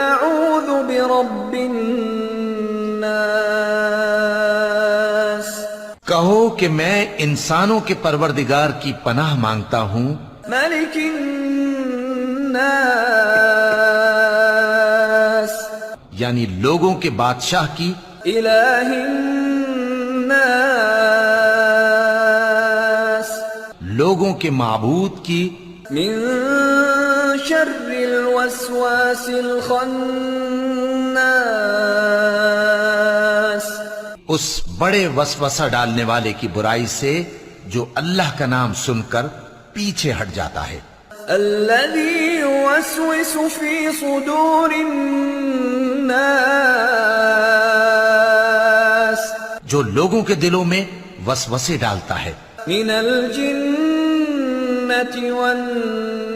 اعوذ برب الناس، کہو کہ میں انسانوں کے پروردگار کی پناہ مانگتا ہوں، ملک الناس، یعنی لوگوں کے بادشاہ کی، الہ الناس، لوگوں کے معبود کی، من شر الوسواس الخناس، اس بڑے وسوسہ ڈالنے والے کی برائی سے جو اللہ کا نام سن کر پیچھے ہٹ جاتا ہے، الذي يوسوس في صدور الناس، جو لوگوں کے دلوں میں وسوسے ڈالتا ہے، من الجنة والناس،